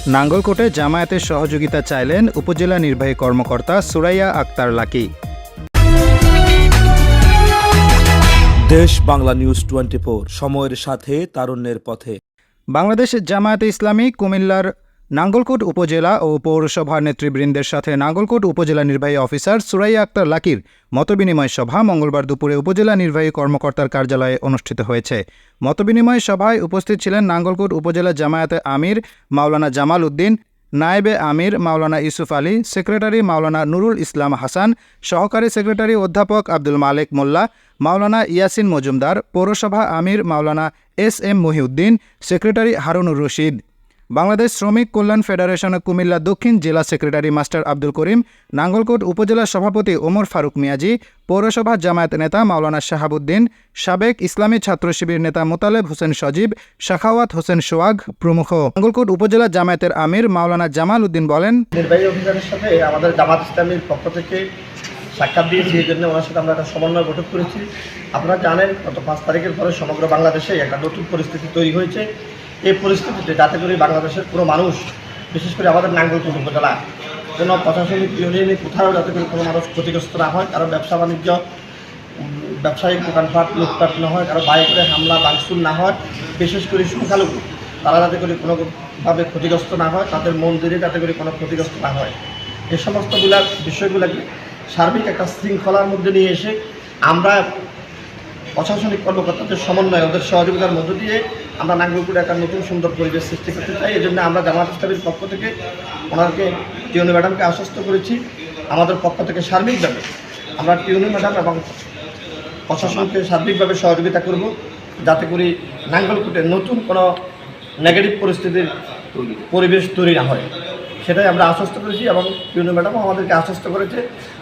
নাঙ্গলকোটে জামায়াতের সহযোগিতা চাইলেন উপজেলা নির্বাহী কর্মকর্তা সুরাইয়া আক্তার লাকি। দেশ বাংলা নিউজ 24, সময়ের সাথে তারুণ্যের পথে। বাংলাদেশ জামায়াতে ইসলামী কুমিল্লার নাঙ্গলকোট উপজেলা ও পৌরসভার নেতৃবৃন্দের সাথে নাঙ্গলকোট উপজেলা নির্বাহী অফিসার সুরাইয়া আক্তার লাকির মতবিনিময় সভা মঙ্গলবার দুপুরে উপজেলা নির্বাহী কর্মকর্তার কার্যালয়ে অনুষ্ঠিত হয়েছে। মতবিনিময় সভায় উপস্থিত ছিলেন নাঙ্গলকোট উপজেলা জামায়াতে আমির মাওলানা জামাল উদ্দিন, নায়েবে আমির মাওলানা ইউসুফ আলী, সেক্রেটারি মাওলানা নুরুল ইসলাম হাসান, সহকারী সেক্রেটারি অধ্যাপক আব্দুল মালেক মোল্লা, মাওলানা ইয়াসিন মজুমদার, পৌরসভা আমির মাওলানা এস.এম. মহিউদ্দিন, সেক্রেটারি হারুনুর রশিদ, বাংলাদেশ শ্রমিক কল্যাণ ফেডারেশন কুমিল্লা দক্ষিণ জেলা সেক্রেটারি মাস্টার আব্দুল করিম, নাঙ্গলকোট উপজেলা সভাপতি ওমর ফারুক মিয়াজি, পৌরসভা জামায়াত নেতা মাওলানা শাহাবুদ্দিন, সাবেক ইসলামী ছাত্র শিবির নেতা মোতালেব হোসেন সজীব, শাখাওয়াত হোসেন সোয়াগ প্রমুখ। নাঙ্গলকোট উপজেলা জামায়াতের আমির মাওলানা জামাল উদ্দিন বলেন, নির্বাহী অফিসারের সাথে আমাদের জামাত ইসলামীর পক্ষ থেকে সাক্ষাৎ দিয়েছি, এই জন্য ওনার সাথে আমরা একটা সমন্বয় বৈঠক করেছি। আপনারা জানেন গত 5 তারিখের পরে সমগ্র বাংলাদেশে একটা নতুন পরিস্থিতি তৈরি হয়েছে। এই পরিস্থিতিতে যাতে করে বাংলাদেশের পুরো মানুষ, বিশেষ করে আমাদের নাঙ্গলকোট উপজেলা, কোনো প্রশাসনিক ইউনিয়নে কোথাও যাতে করে কোনো মানুষ ক্ষতিগ্রস্ত না হয়, কারো ব্যবসা বাণিজ্য, ব্যবসায়িক দোকানপাট লুটপাট না হয়, কারো বাড়ি করে হামলা ভাঙচুর না হয়, বিশেষ করে সংখ্যালঘু তারা যাতে করে কোনোভাবে ক্ষতিগ্রস্ত না হয়, তাদের মন্দিরে যাতে করে কোনো ক্ষতিগ্রস্ত না হয়, এই সমস্তগুলা বিষয়গুলোকে সার্বিক একটা শৃঙ্খলার মধ্যে নিয়ে এসে আমরা প্রশাসনিক কর্মকর্তাদের সমন্বয়, ওদের সহযোগিতার মধ্য দিয়ে আমরা নাঙ্গলকোটে একটা নতুন সুন্দর পরিবেশ সৃষ্টি করতে চাই। এই জন্য আমরা জামাত ইসলামীর পক্ষ থেকে ওনাকে টিউনি ম্যাডামকে আশ্বস্ত করেছি, আমাদের পক্ষ থেকে সার্বিকভাবে আমরা টিউনি ম্যাডাম এবং প্রশাসনকে সার্বিকভাবে সহযোগিতা করব, যাতে করে নাঙ্গলকোটে নতুন কোনো নেগেটিভ পরিস্থিতির পরিবেশ তৈরি না হয়, সেটাই আমরা আশ্বস্ত করেছি। এবং টিউনি ম্যাডামও আমাদেরকে আশ্বস্ত করেছে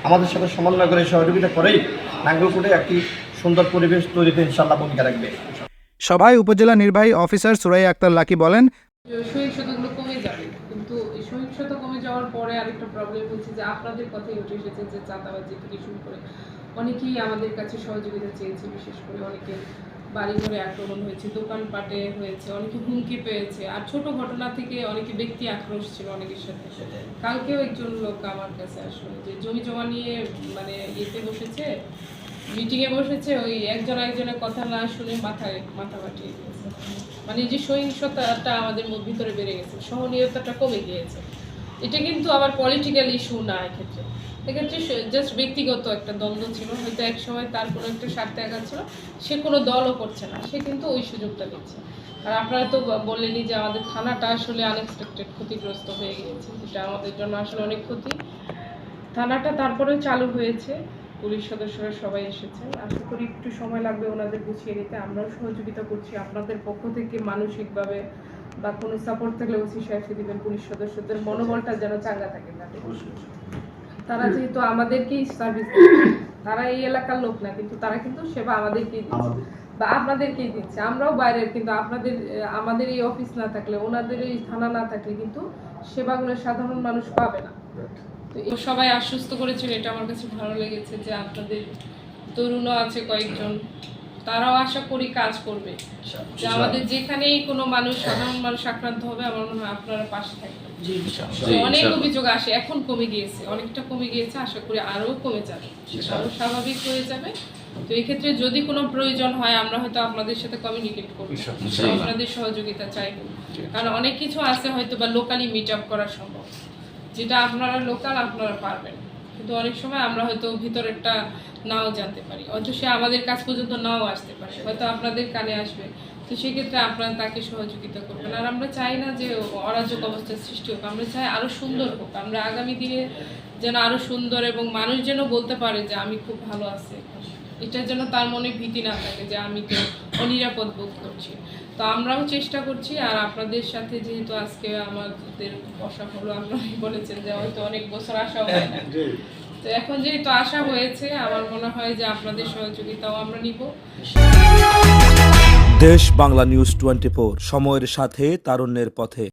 আমাদের সাথে সমন্বয় করে সহযোগিতা করেই নাঙ্গলকোটে একটি সুন্দর পরিবেশ তৈরিতে ইনশাআল্লাহ ভূমিকা রাখবে। সভায় উপজেলা নির্বাহী অফিসার সুরাইয়া আক্তার লাকি বলেন, সহিংসতাগুলো কমে যাবে, কিন্তু এই সহিংসতা কমে যাওয়ার পরে আরেকটা প্রবলেম হচ্ছে যে আপনাদের কথাই উঠে এসেছে যে চাঁদাবাজি থেকে শুরু করে অনেকেই আমাদের কাছে সহযোগিতা চেয়েছে। বিশেষ করে অনেকে বাড়ি ঘরে আক্রমণ হয়েছে, দোকানপাটে হয়েছে, অনেকে হুমকি পেয়েছে, আর ছোট ঘটনা থেকে অনেকে ব্যক্তি আক্রোশ ছিল অনেকের সাথে। কালকেও একজন লোক আমার কাছে আসলো যে জমি জমা নিয়ে মানে ইয়েতে বসেছে, মিটিংয়ে বসেছে, ওই একজনের কথা না শুনে মাথা ফাটিয়ে দিয়েছে। মানে যে সহিংসতাটা আমাদের ভিতরে বেড়ে গেছে, সহনীয়তাটা কমে গিয়েছে। এটা কিন্তু আবার পলিটিক্যাল ইস্যু না, এক্ষেত্রে জাস্ট ব্যক্তিগত একটা দ্বন্দ্ব ছিল, হয়তো এক সময় তার কোনো একটা স্বার্থে আঘাত ছিল, সে কোনো দলও করছে না, সে কিন্তু ওই সুযোগটা দিচ্ছে। আর আপনারা তো বললেনই যে আমাদের থানাটা আসলে আনএক্সপেক্টেড ক্ষতিগ্রস্ত হয়ে গিয়েছে, যেটা আমাদের জন্য আসলে অনেক ক্ষতি। থানাটা তারপরেও চালু হয়েছে, পুলিশ সদস্যরা সবাই এসেছেন, আশা করি একটু সময় লাগবে ওনাদের গুছিয়ে নিতে। আমরাও সহযোগিতা করছি আপনাদের পক্ষ থেকে, মানসিকভাবে বা কোনো সাপোর্ট থাকলে ওসি সাহেবকে দিবেন, পুলিশ সদস্যদের মনোবলটা যেন চাঙ্গা থাকে তাদের। তারা যেহেতু আমাদেরকেই সার্ভিস দিচ্ছে, তারা এই এলাকার লোক না, কিন্তু তারা কিন্তু সেবা আমাদেরকেই দিচ্ছে বা আপনাদেরকেই দিচ্ছে। আমরাও বাইরের, কিন্তু আমাদের এই অফিস না থাকলে, ওনাদের এই থানা না থাকলে কিন্তু সেবাগুলো সাধারণ মানুষ পাবে না। তো সবাই আশ্বস্ত করেছেন, এটা আমার কাছে ভালো লেগেছে যে আপনাদের তরুণও আছে কয়েকজন, তারাও আশা করি কাজ করবে, যে আমাদের যেখানেই কোনো মানুষ, সাধারণ মানুষ আক্রান্ত হবে, আমার মনে হয় আপনারা পাশে থাকবেন। অনেক অভিযোগ আসে, এখন কমে গিয়েছে, অনেকটা কমে গিয়েছে, আশা করি আরও কমে যাবে, আরও স্বাভাবিক হয়ে যাবে। তো এক্ষেত্রে যদি কোনো প্রয়োজন হয় আমরা হয়তো আপনাদের সাথে কমিউনিকেট করবো, আপনাদের সহযোগিতা চাইবো, কারণ অনেক কিছু আছে হয়তো বা লোকালি মিট আপ করা সম্ভব, যেটা আপনারা লোকাল আপনারা পারবেন, কিন্তু অনেক সময় আমরা হয়তো ভিতরেরটা নাও জানতে পারি, হয়তো সে আমাদের কাছ পর্যন্ত নাও আসতে পারে, হয়তো আপনাদের কানে আসবে। তো সেক্ষেত্রে আপনারা তাকে সহযোগিতা করবেন। আর আমরা চাই না যে অরাজক অবস্থার সৃষ্টি হোক, আমরা চাই আরও সুন্দর হোক, আমরা আগামী দিনে যেন আরও সুন্দর, এবং মানুষ যেন বলতে পারে যে আমি খুব ভালো আছি, এটার জন্য তার মনে ভীতি না থাকে যে আমি তো অনিরাপদ বোধ করছি। তো আমরাও চেষ্টা করছি। আর আপনাদের সাথে যেহেতু আজকে আমাদের বসা হলো, আপনারাই বলেছেন যে হয়তো অনেক বছর আসা হয় না, তো এখন যেহেতু আসা হয়েছে, আমার মনে হয় যে আপনাদের সহযোগিতাও আমরা নিব। দেশ বাংলা নিউজ 24, সময়ের সাথে তারুণ্যের পথে।